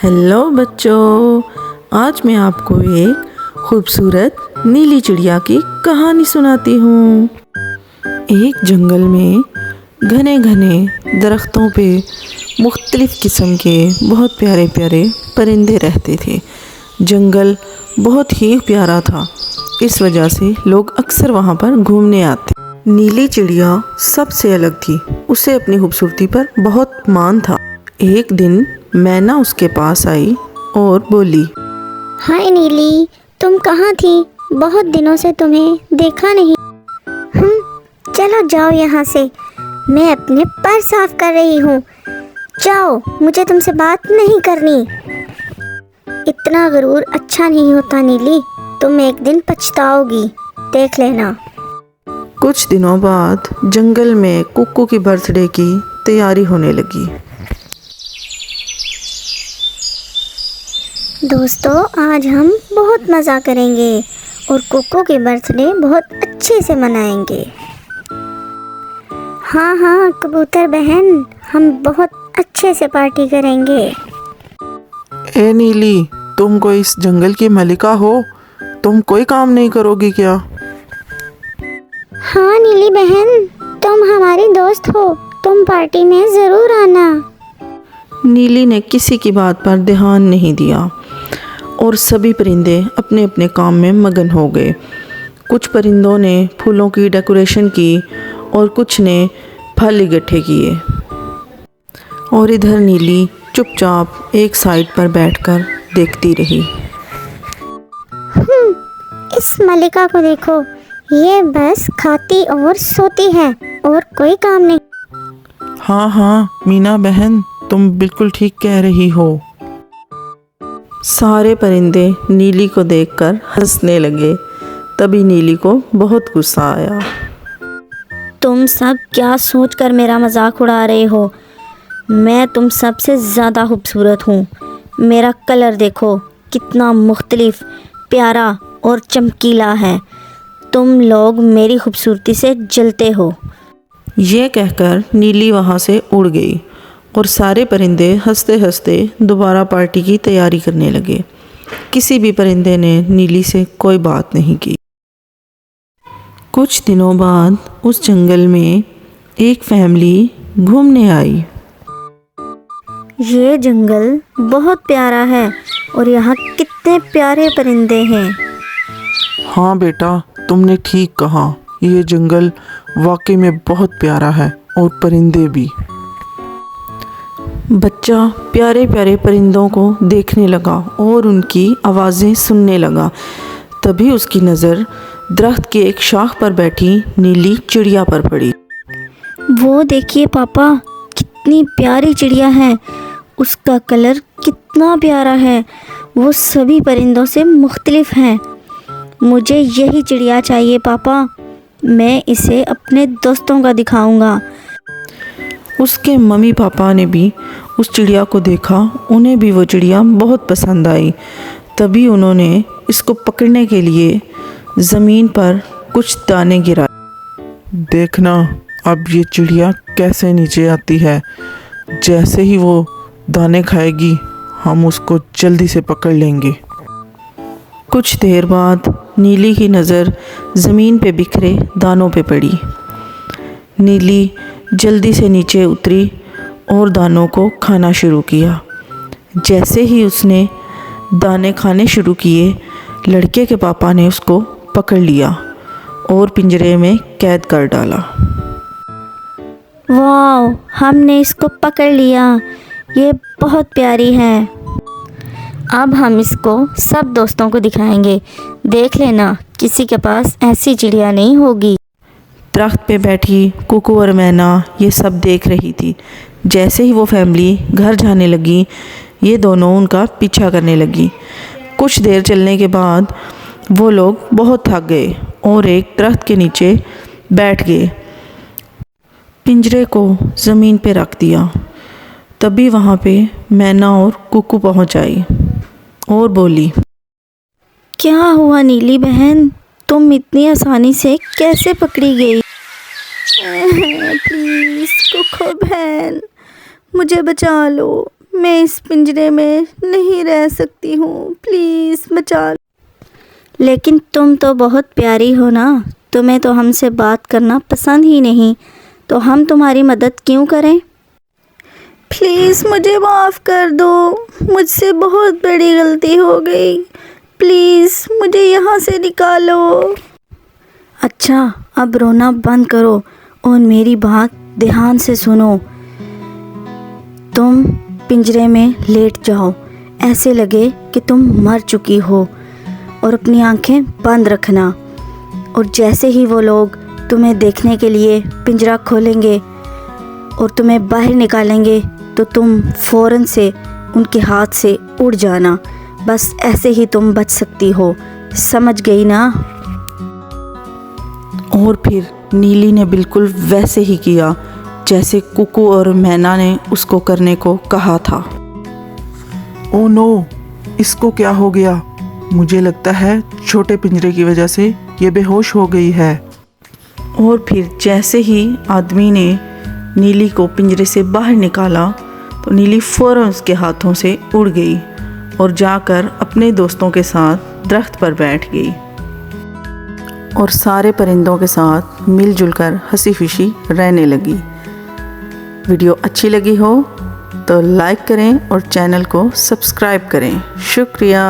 Hello बच्चों, आज मैं आपको एक खूबसूरत नीली चिड़िया की कहानी सुनाती हूँ। एक जंगल में घने घने दरख्तों पे मुख्तलिफ़ किस्म के बहुत प्यारे प्यारे परिंदे रहते थे। जंगल बहुत ही प्यारा था, इस वजह से लोग अक्सर वहाँ पर घूमने आते। नीली चिड़िया सबसे अलग थी, उसे अपनी खूबसूरती पर बहुत मान था। एक दिन मैना उसके पास आई और बोली, हाय नीली, तुम कहाँ थी? बहुत दिनों से तुम्हें देखा नहीं। चलो जाओ यहाँ से, मैं अपने पर साफ कर रही हूँ। जाओ, मुझे तुमसे बात नहीं करनी। इतना गरूर अच्छा नहीं होता नीली, तुम एक दिन पछताओगी, देख लेना। कुछ दिनों बाद जंगल में कुक्कू की बर्थडे की तैयारी होने लगी। दोस्तों, आज हम बहुत मज़ा करेंगे और कुक्कू की बर्थडे बहुत अच्छे से मनाएंगे। हाँ हाँ कबूतर बहन, हम बहुत अच्छे से पार्टी करेंगे। ए नीली, तुम कोई इस जंगल की मलिका हो, तुम कोई काम नहीं करोगी क्या? हाँ नीली बहन, तुम हमारी दोस्त हो, तुम पार्टी में ज़रूर आना। नीली ने किसी की बात पर ध्यान नहीं दिया और सभी परिंदे अपने अपने काम में मगन हो गए। कुछ परिंदों ने फूलों की डेकोरेशन की और कुछ ने फल इकट्ठे किए और इधर नीली चुपचाप एक साइड पर बैठकर देखती रही। इस मलिका को देखो, ये बस खाती और सोती है और कोई काम नहीं। हाँ हाँ मीना बहन, तुम बिल्कुल ठीक कह रही हो। सारे परिंदे नीली को देखकर हंसने लगे। तभी नीली को बहुत गुस्सा आया। तुम सब क्या सोचकर मेरा मजाक उड़ा रहे हो? मैं तुम सबसे ज़्यादा खूबसूरत हूँ। मेरा कलर देखो, कितना मुख्तलिफ, प्यारा और चमकीला है। तुम लोग मेरी खूबसूरती से जलते हो। ये कहकर नीली वहाँ से उड़ गई और सारे परिंदे हंसते हंसते दोबारा पार्टी की तैयारी करने लगे। किसी भी परिंदे ने नीली से कोई बात नहीं की। कुछ दिनों बाद उस जंगल में एक फैमिली घूमने आई। ये जंगल बहुत प्यारा है और यहाँ कितने प्यारे परिंदे हैं। हाँ बेटा, तुमने ठीक कहा, ये जंगल वाकई में बहुत प्यारा है और परिंदे भी। बच्चा प्यारे प्यारे परिंदों को देखने लगा और उनकी आवाज़ें सुनने लगा। तभी उसकी नज़र दरख्त की एक शाख पर बैठी नीली चिड़िया पर पड़ी। वो देखिए पापा, कितनी प्यारी चिड़िया है। उसका कलर कितना प्यारा है, वो सभी परिंदों से मुख्तलिफ है। मुझे यही चिड़िया चाहिए पापा, मैं इसे अपने दोस्तों का दिखाऊंगा। उसके मम्मी पापा ने भी उस चिड़िया को देखा, उन्हें भी वो चिड़िया बहुत पसंद आई। तभी उन्होंने इसको पकड़ने के लिए ज़मीन पर कुछ दाने गिराए। देखना अब ये चिड़िया कैसे नीचे आती है। जैसे ही वो दाने खाएगी, हम उसको जल्दी से पकड़ लेंगे। कुछ देर बाद नीली की नज़र ज़मीन पे बिखरे दानों पे पड़ी। नीली जल्दी से नीचे उतरी और दानों को खाना शुरू किया। जैसे ही उसने दाने खाने शुरू किए, लड़के के पापा ने उसको पकड़ लिया और पिंजरे में कैद कर डाला। वाह, हमने इसको पकड़ लिया, ये बहुत प्यारी है। अब हम इसको सब दोस्तों को दिखाएंगे, देख लेना किसी के पास ऐसी चिड़िया नहीं होगी। दरख्त पे बैठी कुकू और मैना ये सब देख रही थी। जैसे ही वो फैमिली घर जाने लगी, ये दोनों उनका पीछा करने लगी। कुछ देर चलने के बाद वो लोग बहुत थक गए और एक दरख्त के नीचे बैठ गए। पिंजरे को ज़मीन पे रख दिया। तभी वहाँ पे मैना और कुकू पहुँच आई और बोली, क्या हुआ नीली बहन, तुम इतनी आसानी से कैसे पकड़ी गई? प्लीज़ कुको बहन, मुझे बचा लो, मैं इस पिंजरे में नहीं रह सकती हूँ, प्लीज़ बचा। लेकिन तुम तो बहुत प्यारी हो ना, तुम्हें तो हमसे बात करना पसंद ही नहीं, तो हम तुम्हारी मदद क्यों करें? प्लीज़ मुझे माफ़ कर दो, मुझसे बहुत बड़ी गलती हो गई, प्लीज़ मुझे यहाँ से निकालो। अच्छा, अब रोना बंद करो और मेरी बात ध्यान से सुनो। तुम पिंजरे में लेट जाओ, ऐसे लगे कि तुम मर चुकी हो, और अपनी आंखें बंद रखना। और जैसे ही वो लोग तुम्हें देखने के लिए पिंजरा खोलेंगे और तुम्हें बाहर निकालेंगे, तो तुम फ़ौरन से उनके हाथ से उड़ जाना। बस ऐसे ही तुम बच सकती हो, समझ गई ना? और फिर नीली ने बिल्कुल वैसे ही किया जैसे कुकू और मैना ने उसको करने को कहा था। ओह नो, इसको क्या हो गया? मुझे लगता है छोटे पिंजरे की वजह से ये बेहोश हो गई है। और फिर जैसे ही आदमी ने नीली को पिंजरे से बाहर निकाला, तो नीली फ़ौरन उसके हाथों से उड़ गई और जाकर अपने दोस्तों के साथ दरख्त पर बैठ गई और सारे परिंदों के साथ मिलजुल कर हंसी खुशी रहने लगी। वीडियो अच्छी लगी हो तो लाइक करें और चैनल को सब्सक्राइब करें। शुक्रिया।